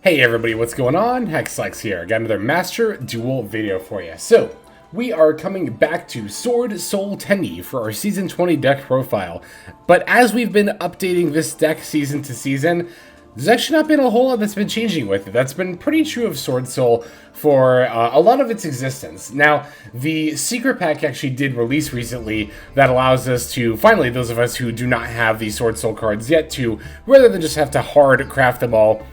Hey everybody, what's going on? Maxx here. Got another Master Duel video for you. So, we are coming back to Swordsoul Tenyi for our Season 20 deck profile. But as we've been updating this deck season to season, there's actually not been a whole lot that's been changing with it. That's been pretty true of Swordsoul for a lot of its existence. Now, the secret pack actually did release recently that allows us to, finally, those of us who do not have the Swordsoul cards yet, to, rather than just have to hard craft them all,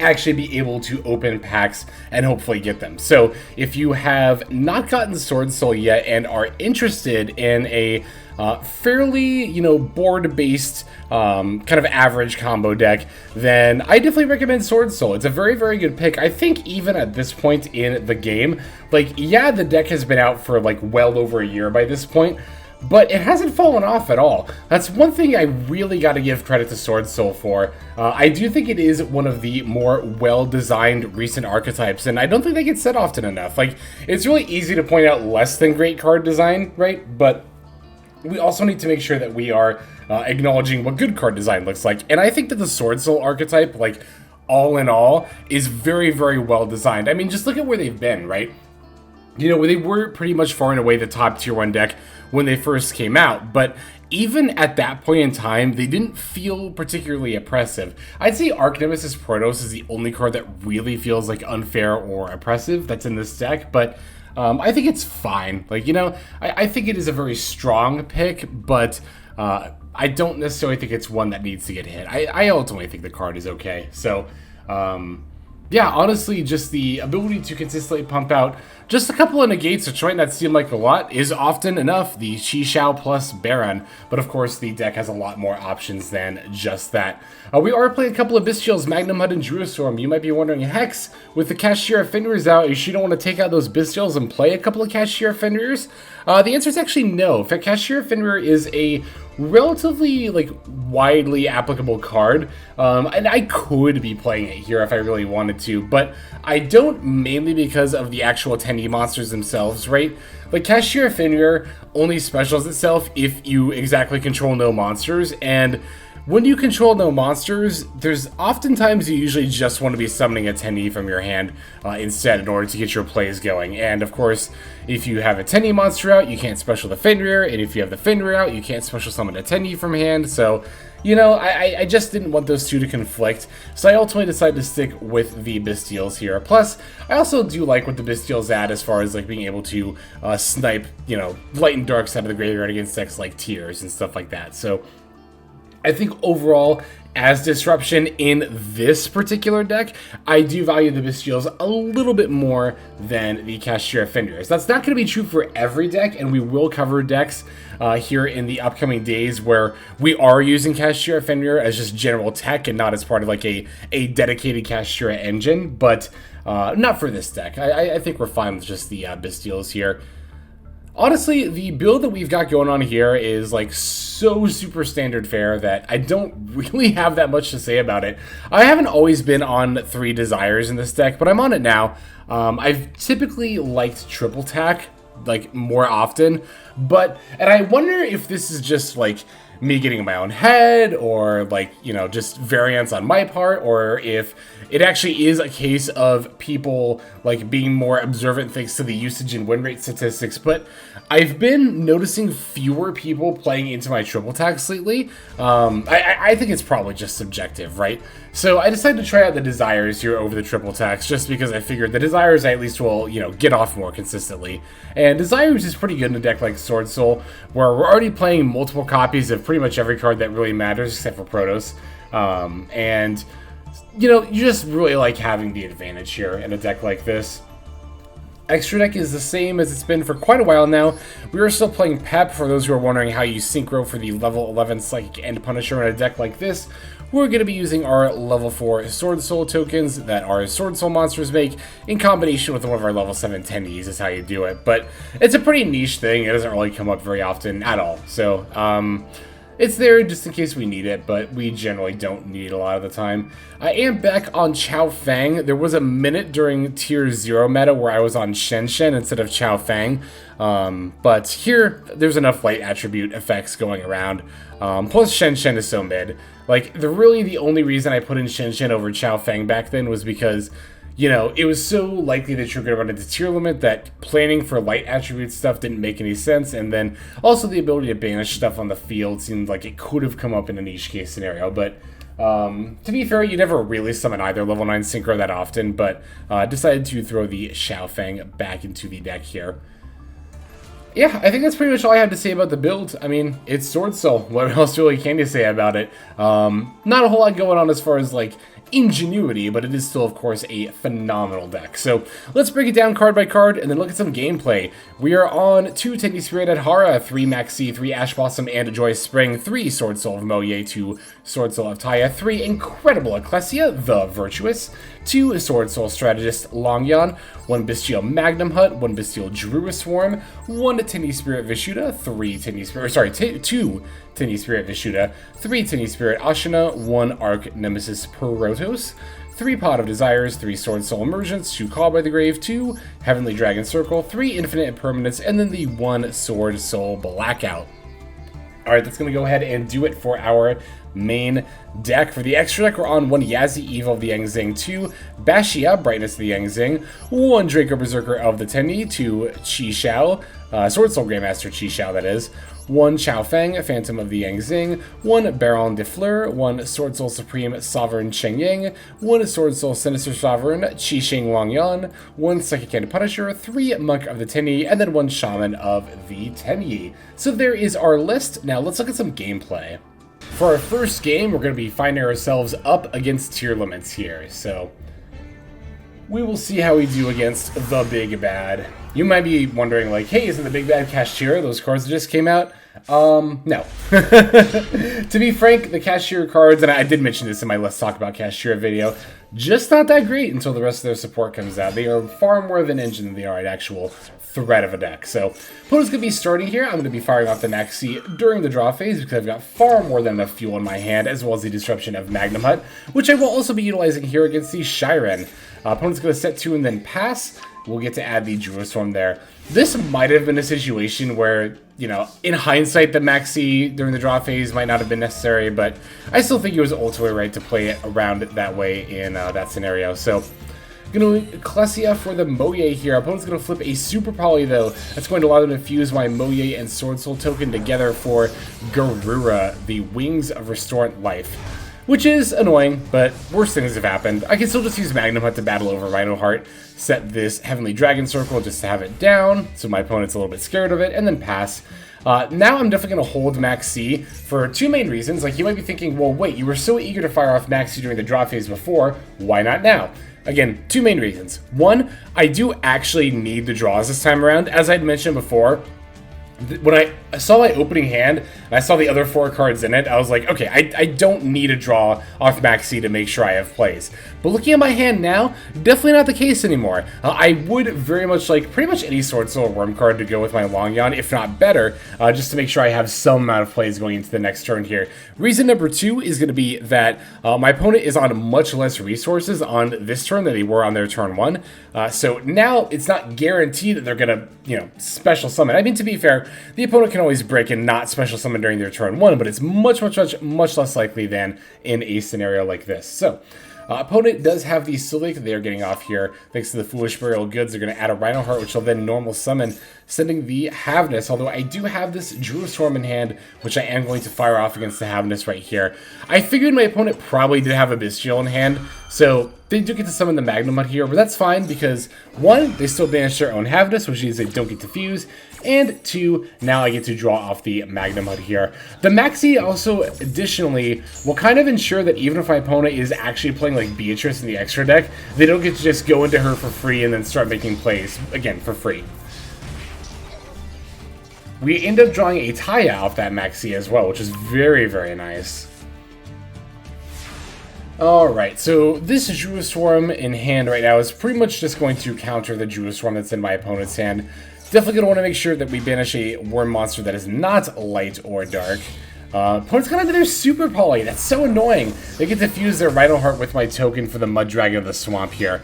actually be able to open packs and hopefully get them. So if you have not gotten Swordsoul yet and are interested in a fairly, board-based kind of average combo deck, then I definitely recommend Swordsoul. It's a very, very good pick. I think even at this point in the game, the deck has been out for well over a year by this point, but it hasn't fallen off at all. That's one thing I really got to give credit to Swordsoul for. I do think it is one of the more well-designed recent archetypes, and I don't think they get said often enough. It's really easy to point out less than great card design, right? But we also need to make sure that we are acknowledging what good card design looks like. And I think that the Swordsoul archetype, all in all, is very, very well designed. I mean, just look at where they've been, right? They were pretty much far and away the top tier 1 deck when they first came out, but even at that point in time, they didn't feel particularly oppressive. I'd say Archnemesis Protos is the only card that really feels unfair or oppressive that's in this deck, but I think it's fine. I think it is a very strong pick, but I don't necessarily think it's one that needs to get hit. I ultimately think the card is okay, so yeah, honestly, just the ability to consistently pump out just a couple of negates, which might not seem like a lot, is often enough. The Chixiao plus Baronne, but of course the deck has a lot more options than just that. We are playing a couple of Bystial Magnamhut and Druiswarm. You might be wondering, Hex, with the Cashier Fenrir's out, you don't want to take out those Bystials and play a couple of Cashier Fenrir's? The answer is actually no. In fact, Cashier Fenrir is a relatively widely applicable card, and I could be playing it here if I really wanted to, but I don't, mainly because of the actual Tenyi monsters themselves, right? Cashier Fenrir only specials itself if you exactly control no monsters, and when you control no monsters, there's oftentimes you usually just want to be summoning a Tenyi from your hand instead in order to get your plays going. And of course, if you have a Tenyi monster out, you can't special the Fenrir, and if you have the Fenrir out, you can't special summon a Tenyi from hand. So, I just didn't want those two to conflict, so I ultimately decided to stick with the Bystials here. Plus, I also do like what the Bystials add as far as being able to snipe, light and darks out of the graveyard against decks like Tears and stuff like that. So I think overall, as disruption in this particular deck, I do value the Bystials a little bit more than the Cashier Fenrirs. That's not going to be true for every deck, and we will cover decks here in the upcoming days where we are using Cashier Fenrir as just general tech and not as part of a dedicated Cashier engine, but not for this deck. I think we're fine with just the Bystials here. Honestly, the build that we've got going on here is so super standard fare that I don't really have that much to say about it. I haven't always been on 3 Desires in this deck, but I'm on it now. I've typically liked triple tack more often, and I wonder if this is just me getting in my own head, or just variance on my part, or if it actually is a case of people being more observant thanks to the usage and win rate statistics. But I've been noticing fewer people playing into my triple tax lately. I think it's probably just subjective, right? So I decided to try out the Desires here over the triple tax, just because I figured the Desires I at least will, get off more consistently. And Desires is pretty good in a deck like Swordsoul, where we're already playing multiple copies of pretty much every card that really matters, except for Protos. And you just really like having the advantage here in a deck like this. Extra deck is the same as it's been for quite a while now. We are still playing Pep, for those who are wondering how you synchro for the level 11 Psychic and Punisher in a deck like this. We're going to be using our level 4 Swordsoul tokens that our Swordsoul monsters make, in combination with one of our level 7 Tenyis is how you do it. But it's a pretty niche thing. It doesn't really come up very often at all. So, it's there just in case we need it, but we generally don't need it a lot of the time. I am back on Chaofeng. There was a minute during Tier 0 meta where I was on Shen instead of Chaofeng. But here, there's enough light attribute effects going around. Plus, Shen is so mid. Like, really the only reason I put in Shen over Chaofeng back then was because, you know, it was so likely that you're going to run into tier limit that planning for light attribute stuff didn't make any sense, and then also the ability to banish stuff on the field seemed like it could have come up in a niche case scenario, but to be fair, you never really summon either level 9 synchro that often, but decided to throw the Chaofeng back into the deck here. Yeah, I think that's pretty much all I have to say about the build. I mean, it's Swordsoul. What else really can you say about it? Not a whole lot going on as far as, like, ingenuity, but it is still, of course, a phenomenal deck. So let's break it down card by card and then look at some gameplay. We are on 2 Tenyi Spirit Adhara, 3 Maxx, 3 Ash Blossom and Joyous Spring, 3 Swordsoul of Mo Ye, 2 Swordsoul of Taia, 3 incredible Ecclesia, the Virtuous, 2 Swordsoul Strategist Longyuan, 1 Bystial Magnamhut, 1 Bystial Druiswarm, 1 Tenyi Spirit Vishuda, 2 Tenyi Spirit Vishuda, 3 Tenyi Spirit Ashuna, 1 Archnemesis Protos, 3 Pot of Desires, 3 Swordsoul Emergence, 2 Call by the Grave, 2 Heavenly Dragon Circle, 3 Infinite Impermanence, and then the 1 Swordsoul Blackout. Alright, that's going to go ahead and do it for our main deck. For the extra deck, we're on 1 Yazi, Evil of the Zing, 2 Baxia, Brightness of the Zing, 1 Draco, Berserker of the Tenyi, 2 Chixiao, Swordsoul Grandmaster Chixiao, that is, 1 Chaofeng, Phantom of the Zing, 1 Baronne de Fluer, 1 Swordsoul Supreme Sovereign Chengying, 1 Swordsoul Sinister Sovereign Qixing Longyuan, 1 Psychic Hand Punisher, 3 Monk of the Tenyi, and then 1 Shaman of the Tenyi. So there is our list. Now let's look at some gameplay. For our first game, we're going to be finding ourselves up against tier limits here, so we will see how we do against the Big Bad. You might be wondering, like, hey, isn't the Big Bad Cashier those cards that just came out? No. To be frank, the Cashier cards, and I did mention this in my Let's Talk About Cashier video, just not that great until the rest of their support comes out. They are far more of an engine than they are an actual threat of a deck. So, opponent's going to be starting here. I'm going to be firing off the Maxx during the draw phase because I've got far more than enough fuel in my hand, as well as the Disruption of Magnamhut, which I will also be utilizing here against the Shiren. Opponent's going to set 2 and then pass. We'll get to add the Druiswarm there. This might have been a situation where, you know, in hindsight, the Maxx during the draw phase might not have been necessary, but I still think it was ultimately right to play it around it that way in that scenario. So, going to Ecclesia for the Mo Ye here. Opponent's going to flip a Super Poly, though. That's going to allow them to fuse my Mo Ye and Swordsoul token together for Garura, the Wings of Restorant Life. Which is annoying, but worse things have happened. I can still just use Magnamhut to battle over Rhino Heart, set this Heavenly Dragon Circle just to have it down, so my opponent's a little bit scared of it, and then pass. Now I'm definitely going to hold Maxx for 2 main reasons. Like, you might be thinking, well, wait, you were so eager to fire off Maxx during the draw phase before, why not now? Again, 2 main reasons. 1, I do actually need the draws this time around. As I'd mentioned before, when I saw my opening hand, and I saw the other 4 cards in it, I was like, okay, I don't need a draw off Maxx to make sure I have plays. But looking at my hand now, definitely not the case anymore. I would very much like pretty much any Swordsoul Worm card to go with my Longyuan, if not better, just to make sure I have some amount of plays going into the next turn here. Reason number 2 is going to be that my opponent is on much less resources on this turn than they were on their turn 1. So now it's not guaranteed that they're going to, you know, special summon. I mean, to be fair, the opponent can always break and not special summon during their turn 1, but it's much less likely than in a scenario like this. So, opponent does have the Silik that they are getting off here. Thanks to the Foolish Burial Goods, they're going to add a Rhino Heart, which will then normal summon, sending the Havness. Although I do have this Druiswarm in hand, which I am going to fire off against the Havness right here. I figured my opponent probably did have a Bystial in hand, so they do get to summon the Magnamhut here, but that's fine because 1, they still banish their own Havness, which means they don't get to fuse, and 2, now I get to draw off the Magnamhut here. The Maxx also, additionally, will kind of ensure that even if my opponent is actually playing like Beatrice in the extra deck, they don't get to just go into her for free and then start making plays, again, for free. We end up drawing a Taia off that Maxx as well, which is very, very nice. Alright, so this Druiswarm in hand right now is pretty much just going to counter the Druiswarm that's in my opponent's hand. Definitely going to want to make sure that we banish a worm monster that is not light or dark. Opponent's got into their Super Poly. That's so annoying. They get to fuse their Rhino Heart with my token for the Mud Dragon of the Swamp here.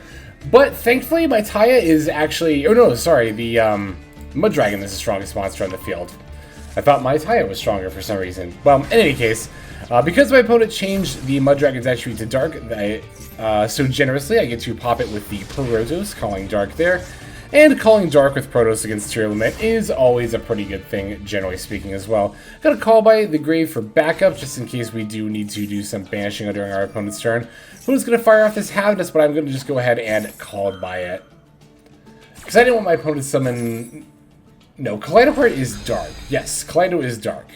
But thankfully, my Taia is actually... Oh no, sorry. The Mud Dragon is the strongest monster on the field. I thought my Taia was stronger for some reason. Well, in any case, Because my opponent changed the Mud Dragon's attribute to Dark so generously, I get to pop it with the Protos, calling Dark there. And calling Dark with Protos against Tier Limit is always a pretty good thing, generally speaking, as well. Got a Call by the Grave for backup, just in case we do need to do some banishing during our opponent's turn. Opponent's going to fire off this Havnus, but I'm going to just go ahead and Called by it. Because I didn't want my opponent to summon... No, Kaleido is Dark. Yes, Kaleido is Dark.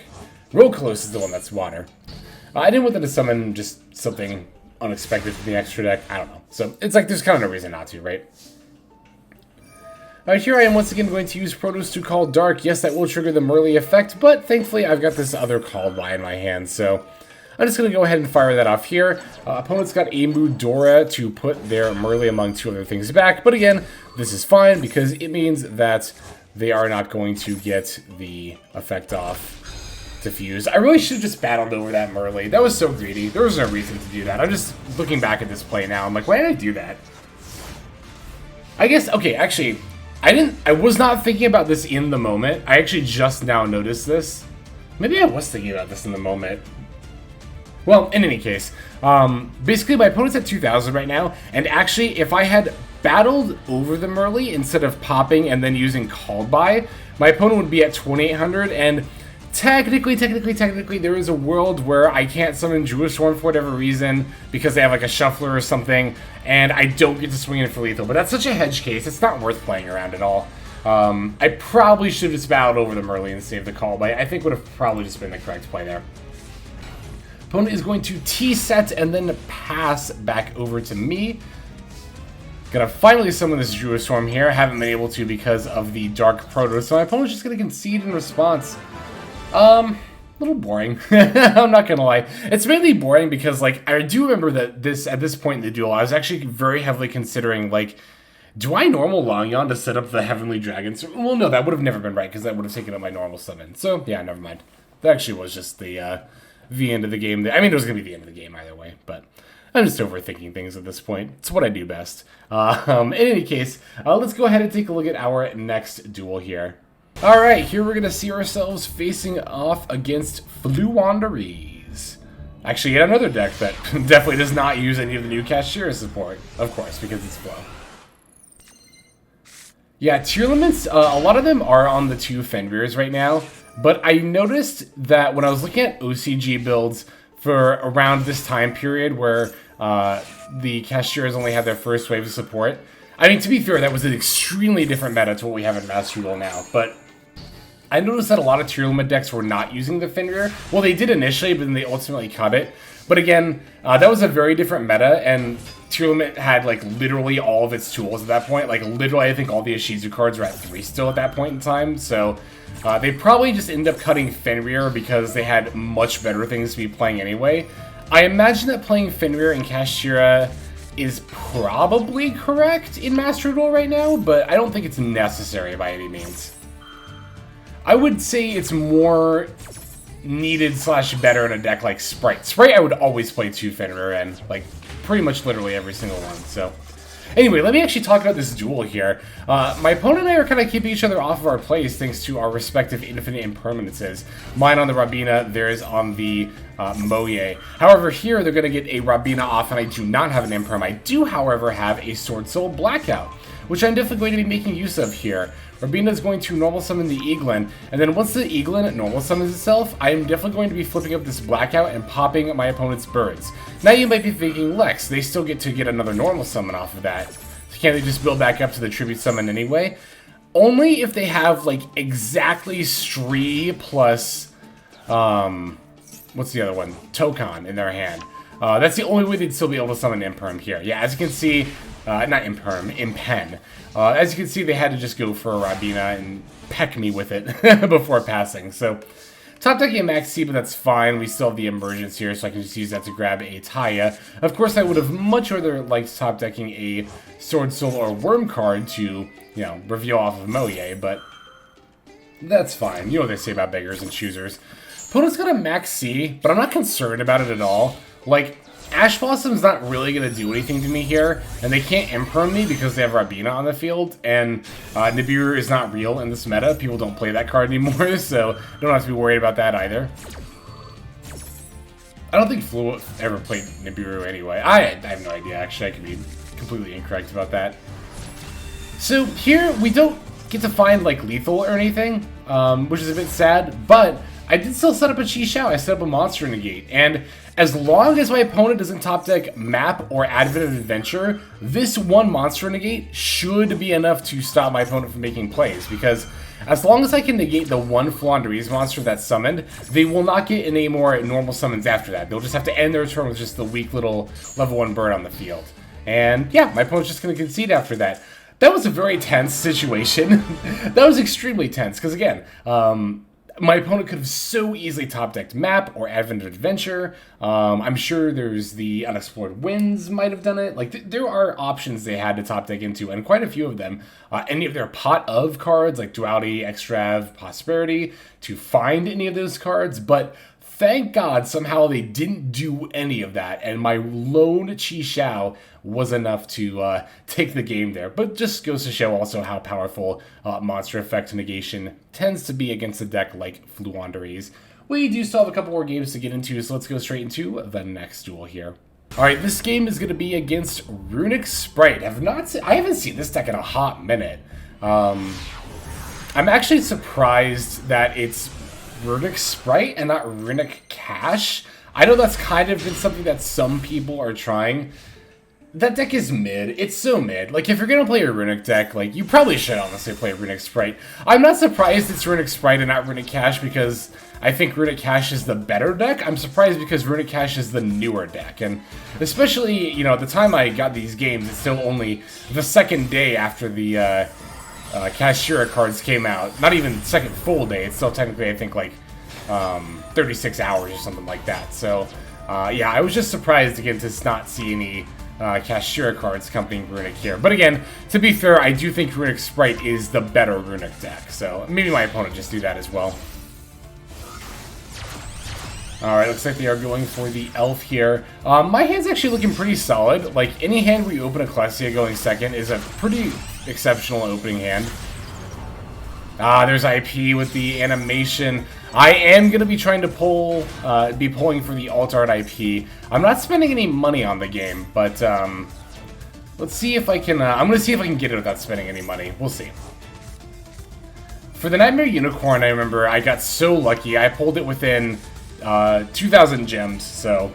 Rokalos is the one that's Water. I didn't want them to summon just something unexpected from the extra deck. I don't know. So it's like there's kind of no reason not to, right? Alright, here I am once again going to use Protos to call Dark. Yes, that will trigger the Merly effect, but thankfully I've got this other Called by in my hand, so I'm just going to go ahead and fire that off here. Opponent's got a Mudora to put their Merly among two other things back, but again, this is fine because it means that they are not going to get the effect off Diffuse. I really should have just battled over that Merly. That was so greedy. There was no reason to do that. I'm just looking back at this play now. I'm like, why did I do that? I guess, okay, actually... I was not thinking about this in the moment. I actually just now noticed this. Maybe I was thinking about this in the moment. Well, in any case, basically my opponent's at 2,000 right now, and actually if I had battled over the Merly instead of popping and then using Called by, my opponent would be at 2,800, and technically, there is a world where I can't summon Druiswarm for whatever reason, because they have like a Shuffler or something, and I don't get to swing in for lethal. But that's such a hedge case, it's not worth playing around at all. I probably should have just battled over the Merly and saved the Call by. I think would have probably just been the correct play there. Opponent is going to T-set and then pass back over to me. Gonna finally summon this Druiswarm here. I haven't been able to because of the Dark Proto, so my opponent's just gonna concede in response. A little boring. I'm not gonna lie. It's mainly boring because, like, I do remember that at this point in the duel, I was actually very heavily considering, like, do I normal Longyuan to set up the Heavenly Dragons? Well, no, that would have never been right because that would have taken up my normal summon. So, yeah, never mind. That actually was just the end of the game. I mean, it was gonna be the end of the game either way, but I'm just overthinking things at this point. It's what I do best. In any case, let's go ahead and take a look at our next duel here. Alright, here we're going to see ourselves facing off against Fluwanderies. Actually, yet another deck that definitely does not use any of the new Cashier support. Of course, because it's Flow. Yeah, tier limits, a lot of them are on the two Fenrirs right now, but I noticed that when I was looking at OCG builds for around this time period where the Cashiers only had their first wave of support, I mean, to be fair, that was an extremely different meta to what we have in Master Duel now, but I noticed that a lot of tier limit decks were not using the Fenrir. Well, they did initially, but then they ultimately cut it. But again, that was a very different meta, and tier limit had, like, literally all of its tools at that point. Like, literally, I think all the Ishizu cards were at 3 still at that point in time, so they probably just ended up cutting Fenrir because they had much better things to be playing anyway. I imagine that playing Fenrir and Kashtira is probably correct in Master Duel right now, but I don't think it's necessary by any means. I would say it's more needed / better in a deck like Spright. Spright I would always play 2 Fenrir in, like, pretty much literally every single one, so. Anyway, let me actually talk about this duel here. My opponent and I are kind of keeping each other off of our plays thanks to our respective Infinite Impermanences. Mine on the Rabina, theirs on the Mo Ye. However, here they're going to get a Rabina off, and I do not have an Imperm. I do, however, have a Swordsoul Blackout, which I'm definitely going to be making use of here. Rabina is going to normal summon the Eaglin, and then once the Eaglin normal summons itself, I am definitely going to be flipping up this Blackout and popping my opponent's birds. Now you might be thinking, Lex, they still get to get another normal summon off of that. So can't they just build back up to the tribute summon anyway? Only if they have, like, exactly Stree plus, what's the other one? Tokon in their hand. That's the only way they'd still be able to summon Imperm here. Yeah, as you can see, not Imperm, Impen. As you can see, they had to just go for a Rabina and peck me with it before passing. So, top decking a Maxx, but that's fine. We still have the Emergence here, so I can just use that to grab a Taia. Of course, I would have much rather liked top decking a Swordsoul or Worm card to, you know, review off of Mo Ye, but that's fine. You know what they say about beggars and choosers. Opponent's got a Maxx, but I'm not concerned about it at all. Like, Ash Blossom's not really going to do anything to me here, and they can't Imperm me because they have Rabina on the field, and Nibiru is not real in this meta. People don't play that card anymore, so don't have to be worried about that either. I don't think Fluer ever played Nibiru anyway. I have no idea, actually. I could be completely incorrect about that. So here, we don't get to find, like, lethal or anything, which is a bit sad, but I did still set up a Chixiao. I set up a monster negate, and as long as my opponent doesn't top deck Map or Advent of Adventure, this one monster negate should be enough to stop my opponent from making plays, because as long as I can negate the one Fluandrees monster that's summoned, they will not get any more normal summons after that. They'll just have to end their turn with just the weak little level 1 bird on the field. And yeah, my opponent's just going to concede after that. That was a very tense situation. That was extremely tense, because again, my opponent could have so easily top-decked Map or Advent of Adventure. I'm sure there's the Unexplored Winds might have done it. Like, there are options they had to top-deck into, and quite a few of them. Any of their pot of cards, like Duality, Extrav, Prosperity, to find any of those cards, but thank God somehow they didn't do any of that, and my lone Chixiao was enough to take the game there. But just goes to show also how powerful monster effect negation tends to be against a deck like Fluandrees. We do still have a couple more games to get into, so let's go straight into the next duel here. Alright, this game is going to be against Runick Spright. I haven't seen this deck in a hot minute. I'm actually surprised that it's Runick Spright and not Runick Cash. I know that's kind of been something that some people are trying. That deck is mid. It's so mid. Like, if you're gonna play a Runick deck, like, you probably should honestly play Runick Spright. I'm not surprised it's Runick Spright and not Runick Cash, because I think Runick Cash is the better deck. I'm surprised because Runick Cash is the newer deck. And especially, you know, at the time I got these games, it's still only the second day after the Kashira cards came out. Not even second full day. It's still technically, I think, like 36 hours or something like that. So, yeah, I was just surprised again to not see any Kashira cards accompanying Runick here. But again, to be fair, I do think Runick Spright is the better Runick deck. So maybe my opponent just do that as well. Alright, looks like they are going for the elf here. My hand's actually looking pretty solid. Like, any hand where you open Ecclesia going second is a pretty exceptional opening hand. There's IP with the animation. I am going to be trying to be pulling for the alt art IP. I'm not spending any money on the game, but let's see if I can, I'm going to see if I can get it without spending any money. We'll see. For the Nightmare Unicorn, I remember I got so lucky. I pulled it within 2,000 gems, so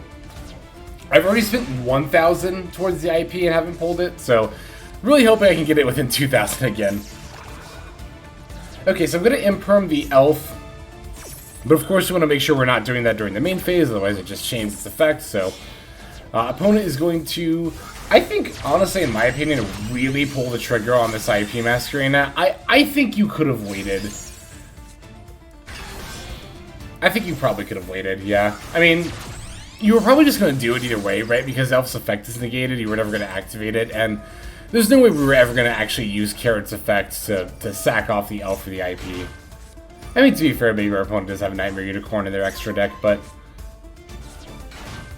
I've already spent 1,000 towards the IP and haven't pulled it, so really hoping I can get it within 2,000 again. Okay, so I'm going to imperm the elf, but of course we want to make sure we're not doing that during the main phase, otherwise it just changes its effect. So opponent is going to, I think, honestly, in my opinion, really pull the trigger on this IP Masquerena. I think you could have waited. I think you probably could have waited, yeah. I mean, you were probably just going to do it either way, right? Because Elf's effect is negated, you were never going to activate it, and there's no way we were ever going to actually use Carrot's effect to sack off the Elf for the IP. I mean, to be fair, maybe our opponent does have a Nightmare Unicorn in their extra deck, but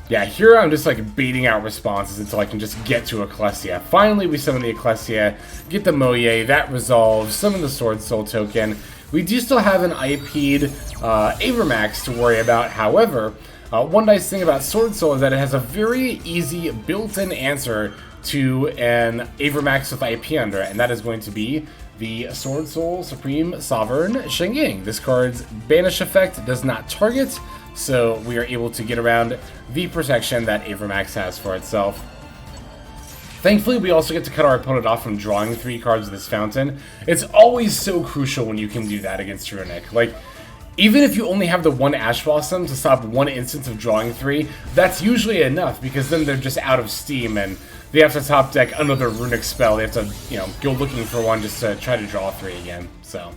yeah, here I'm just like baiting out responses until I can just get to Ecclesia. Finally, we summon the Ecclesia, get the Mo Ye, that resolves, summon the Swordsoul token. We do still have an IP'd Avermax to worry about. However, one nice thing about Swordsoul is that it has a very easy built-in answer to an Avermax with IP under it, and that is going to be the Swordsoul Supreme Sovereign Chengying. This card's banish effect does not target, so we are able to get around the protection that Avermax has for itself. Thankfully, we also get to cut our opponent off from drawing 3 cards with this fountain. It's always so crucial when you can do that against Runick. Like, even if you only have the 1 Ash Blossom to stop 1 instance of drawing 3, that's usually enough, because then they're just out of steam and they have to top deck another Runick spell. They have to, you know, go looking for one just to try to draw 3 again, so.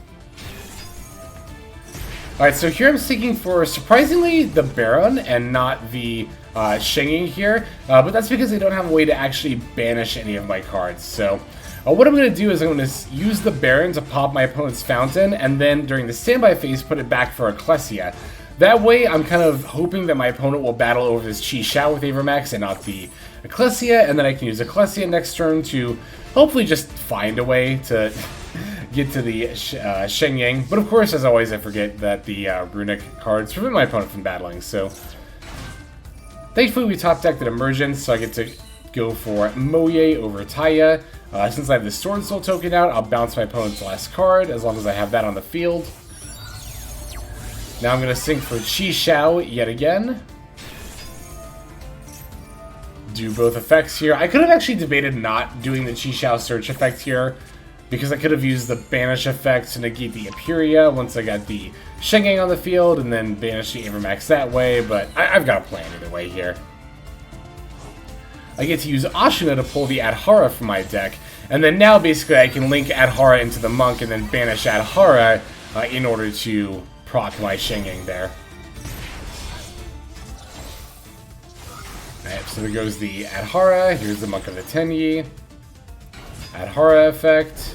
Alright, so here I'm seeking for, surprisingly, the Baronne and not the Chengying here, but that's because I don't have a way to actually banish any of my cards. So what I'm going to do is I'm going to use the Baronne to pop my opponent's fountain, and then during the standby phase put it back for Ecclesia. That way I'm kind of hoping that my opponent will battle over this Chixiao with Avermax and not the Ecclesia, and then I can use Ecclesia next turn to hopefully just find a way to get to the Chengying. But of course, as always, I forget that the Runick cards prevent my opponent from battling, so Thankfully, we top decked an Emergence, so I get to go for Mo Ye over Taia. Since I have the Swordsoul token out, I'll bounce my opponent's last card, as long as I have that on the field. Now I'm going to sync for Chixiao yet again. Do both effects here. I could have actually debated not doing the Chixiao search effect here, because I could have used the banish effect to negate the Imperia once I got the Chengying on the field, and then banish the Maxx that way, but I've got a plan either way here. I get to use Ashuna to pull the Adhara from my deck, and then now basically I can link Adhara into the Monk and then banish Adhara in order to proc my Chengying there. Alright, so there goes the Adhara. Here's the Monk of the Tenyi. Adhara effect.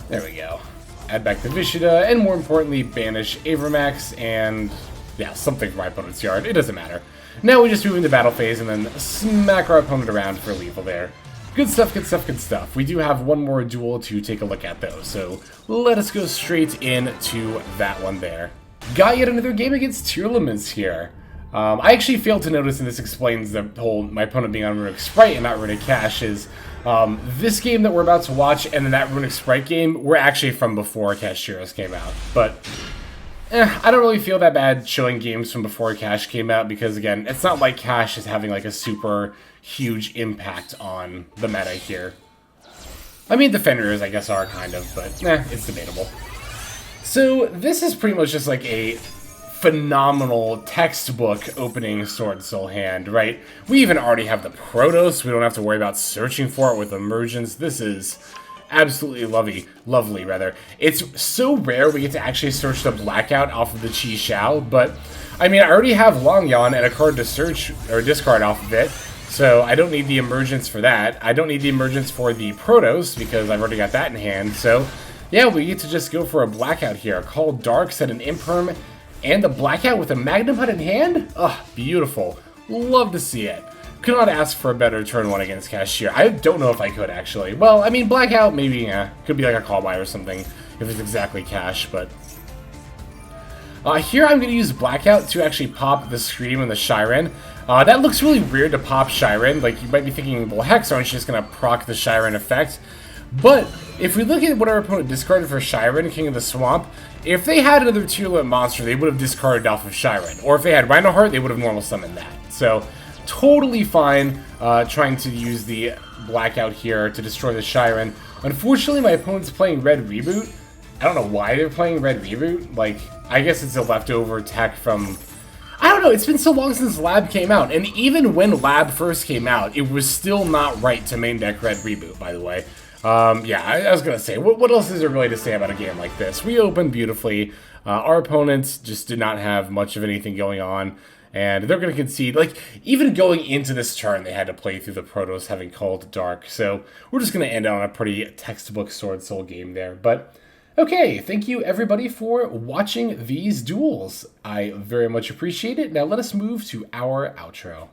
There we go. Add back the Vishuda, and more importantly, banish Maxx and, yeah, something from my opponent's yard. It doesn't matter. Now we just move into battle phase and then smack our opponent around for lethal there. Good stuff, good stuff, good stuff. We do have one more duel to take a look at though, so let us go straight into that one there. Got yet another game against Tearlaments here. I actually failed to notice, and this explains the whole my opponent being on Runick Spright and not Runick Cash, is this game that we're about to watch and then that Runick Spright game were actually from before Cash Heroes came out. But I don't really feel that bad showing games from before Cash came out, because again, it's not like Cash is having like a super huge impact on the meta here. I mean, Defenders I guess are kind of, but it's debatable. So this is pretty much just like a phenomenal textbook opening Swordsoul hand, right? We even already have the Protos. We don't have to worry about searching for it with Emergence. This is absolutely lovely rather. It's so rare we get to actually search the Blackout off of the Chixiao, but I mean, I already have Longyuan and a card to search or discard off of it, so I don't need the Emergence for that. I don't need the Emergence for the Protos because I've already got that in hand. So yeah, we get to just go for a Blackout here. Call Dark, set an Imperm, and the Blackout with a Magnamhut in hand? Ugh, beautiful. Love to see it. Could not ask for a better turn one against Cashier. I don't know if I could, actually. Well, I mean, Blackout, maybe, yeah. Could be like a call buy or something, if it's exactly Cash, but here I'm going to use Blackout to actually pop the Scream and the Shiren. That looks really weird to pop Shiren. Like, you might be thinking, well, Hex, aren't you just going to proc the Shiren effect? But if we look at what our opponent discarded for Shiren, King of the Swamp, if they had another Tearlaments monster, they would have discarded off of Shiren. Or if they had Rhinoheart, they would have normal summoned that. So totally fine trying to use the Blackout here to destroy the Shiren. Unfortunately, my opponent's playing Red Reboot. I don't know why they're playing Red Reboot. Like, I guess it's a leftover tech from... I don't know, it's been so long since Lab came out. And even when Lab first came out, it was still not right to main deck Red Reboot, by the way. Yeah, I was gonna say, what else is there really to say about a game like this? We opened beautifully. Our opponents just did not have much of anything going on, and they're gonna concede. Like, even going into this turn, they had to play through the Protos having called Dark, so we're just gonna end on a pretty textbook Swordsoul game there. But okay, thank you everybody for watching these duels. I very much appreciate it. Now let us move to our outro.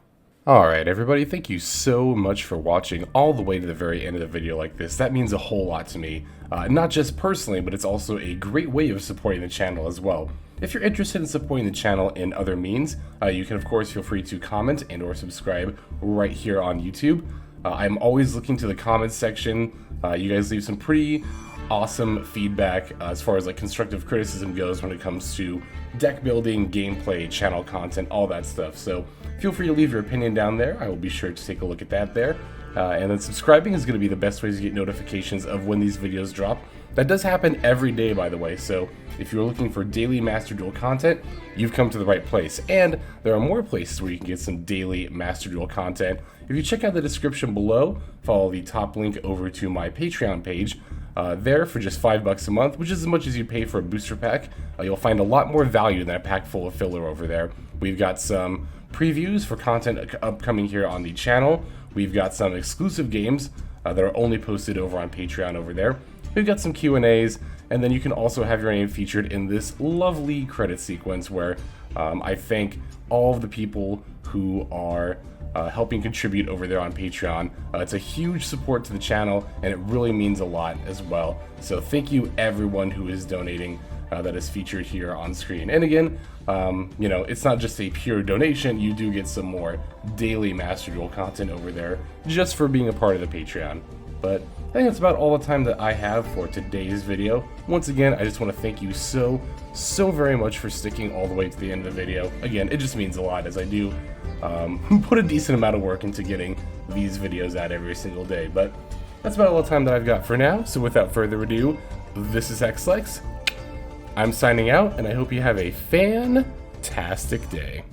Alright everybody, thank you so much for watching all the way to the very end of the video like this. That means a whole lot to me. Not just personally, but it's also a great way of supporting the channel as well. If you're interested in supporting the channel in other means, you can of course feel free to comment and or subscribe right here on YouTube. I'm always looking to the comments section. You guys leave some pretty awesome feedback as far as like constructive criticism goes when it comes to deck building, gameplay, channel content, all that stuff. So feel free to leave your opinion down there. I will be sure to take a look at that there. And then subscribing is going to be the best way to get notifications of when these videos drop. That does happen every day, by the way, so if you're looking for daily Master Duel content, you've come to the right place. And there are more places where you can get some daily Master Duel content. If you check out the description below, follow the top link over to my Patreon page. There for just $5 a month, which is as much as you pay for a booster pack. You'll find a lot more value than a pack full of filler over there. We've got some previews for content upcoming here on the channel. We've got some exclusive games that are only posted over on Patreon over there. We've got some Q&As, and then you can also have your name featured in this lovely credit sequence where I thank all of the people who are helping contribute over there on Patreon. It's a huge support to the channel, and it really means a lot as well. So thank you everyone who is donating. that is featured here on screen. And again, you know, it's not just a pure donation, you do get some more daily Master Duel content over there just for being a part of the Patreon. But I think that's about all the time that I have for today's video. Once again, I just want to thank you so very much for sticking all the way to the end of the video. Again, it just means a lot, as I do put a decent amount of work into getting these videos out every single day. But that's about all the time that I've got for now, so without further ado, this is Maxx. I'm signing out, and I hope you have a fantastic day.